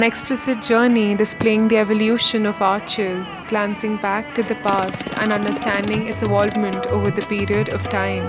An explicit journey displaying the evolution of arches, glancing back to the past and understanding its evolvement over the period of time.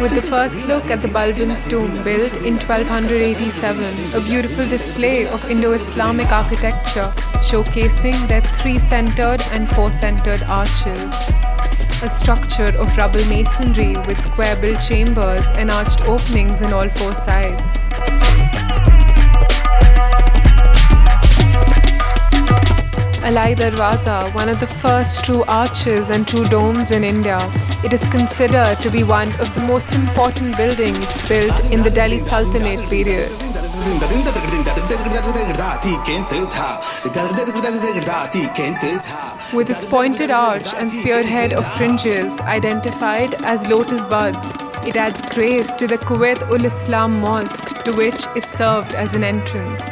With the first look at the Balban's tomb built in 1287, a beautiful display of Indo-Islamic architecture showcasing their three-centered and four-centered arches. A structure of rubble masonry with square-built chambers and arched openings in all four sides. Alai Darwaza, one of the first true arches and true domes in India, it is considered to be one of the most important buildings built in the Delhi Sultanate period. With its pointed arch and spearhead of fringes identified as lotus buds, it adds grace to the Kuwait-ul-Islam Mosque, to which it served as an entrance.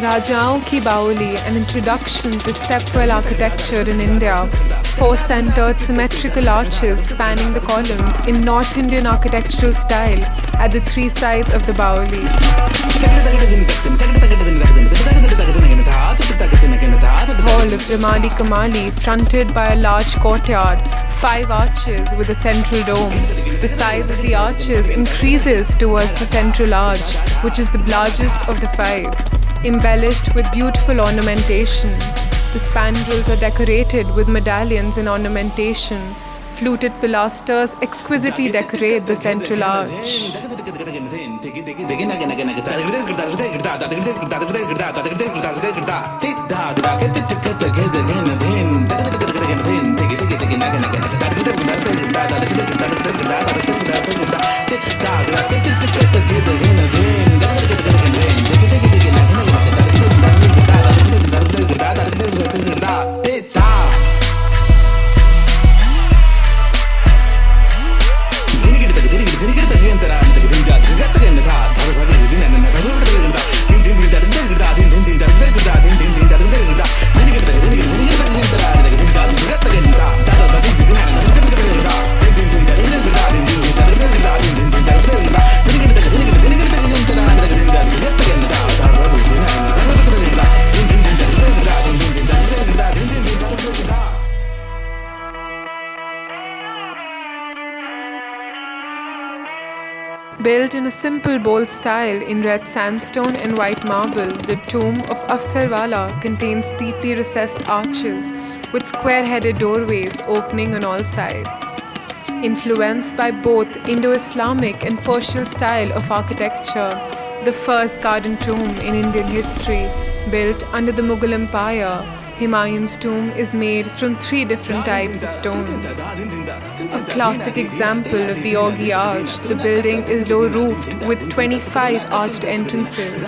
Rajaon Ki Baoli, an introduction to stepwell architecture in India. Four-centered symmetrical arches spanning the columns in North Indian architectural style at the three sides of the Baoli. Hall of Jamali Kamali, fronted by a large courtyard, 5 arches with a central dome. The size of the arches increases towards the central arch, which is the largest of the 5. Embellished with beautiful ornamentation. The spandrels are decorated with medallions and ornamentation. Fluted pilasters exquisitely decorate the central arch. Built in a simple bold style in red sandstone and white marble, the tomb of Afsarwala contains deeply recessed arches with square-headed doorways opening on all sides. Influenced by both Indo-Islamic and Persian style of architecture, the first garden tomb in Indian history, built under the Mughal Empire, Humayun's tomb is made from 3 different types of stones. A classic example of the Augie arch, the building is low-roofed with 25 arched entrances.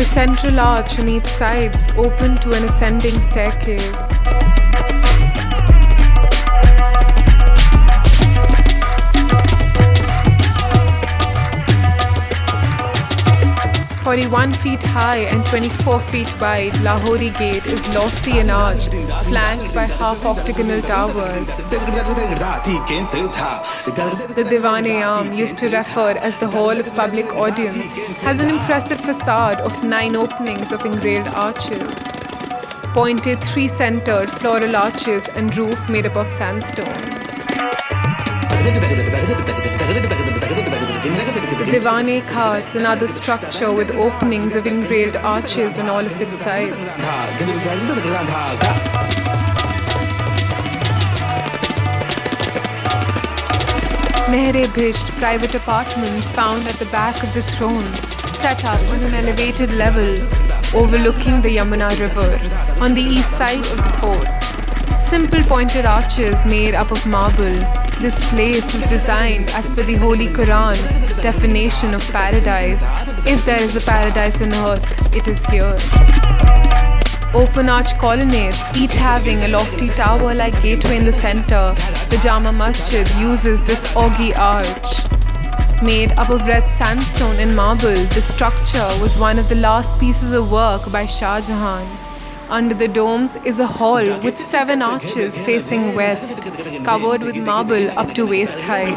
The central arch on each sides open to an ascending staircase. 41 feet high and 24 feet wide, Lahori Gate is lofty and arched, flanked by half-octagonal towers. The Diwan-e-Aam, used to refer as the Hall of Public Audience, has an impressive facade of 9 openings of engraved arches, pointed 3-centered floral arches and roof made up of sandstone. The Diwan-e-Khas, another structure with openings of engraved arches on all of its sides. Mehre-Bhisht, private apartments found at the back of the throne, set up on an elevated level overlooking the Yamuna River on the east side of the fort. Simple pointed arches made up of marble. This place is designed as per the Holy Quran definition of paradise. If there is a paradise on earth, it is here. Open arch colonnades, each having a lofty tower-like gateway in the center. The Jama Masjid uses this ogee arch. Made up of red sandstone and marble, the structure was one of the last pieces of work by Shah Jahan. Under the domes is a hall with 7 arches facing west, covered with marble up to waist height.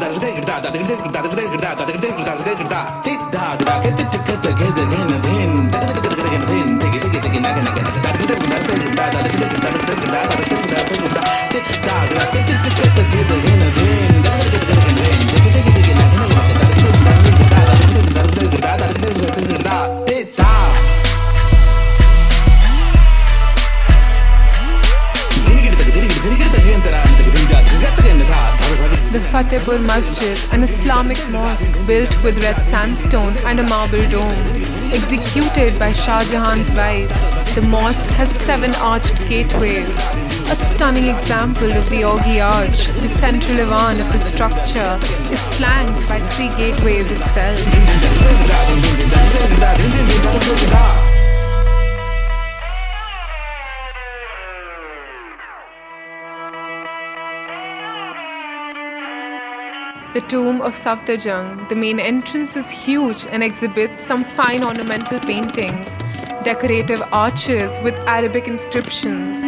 The Fatehpur Masjid, an Islamic mosque built with red sandstone and a marble dome. Executed by Shah Jahan's wife, the mosque has 7 arched gateways. A stunning example of the ogee arch, the central Iwan of the structure is flanked by 3 gateways itself. The tomb of Safdarjung, the main entrance is huge and exhibits some fine ornamental paintings, decorative arches with Arabic inscriptions.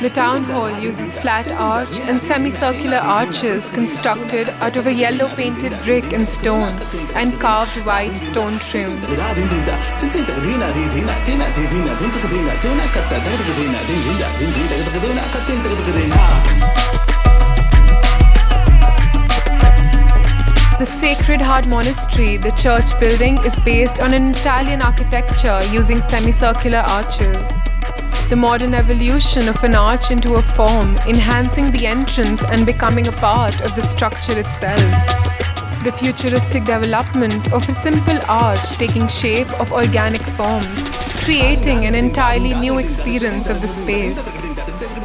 The town hall uses flat arch and semicircular arches constructed out of a yellow painted brick and stone and carved white stone trim. The Sacred Heart Monastery, the church building, is based on an Italian architecture using semicircular arches. The modern evolution of an arch into a form, enhancing the entrance and becoming a part of the structure itself. The futuristic development of a simple arch taking shape of organic forms, creating an entirely new experience of the space.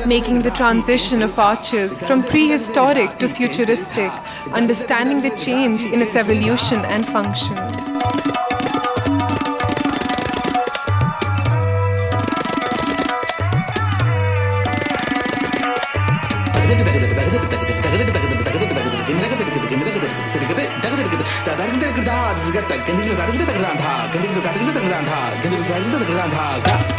Making the transition of arches from prehistoric to futuristic, understanding the change in its evolution and function. Can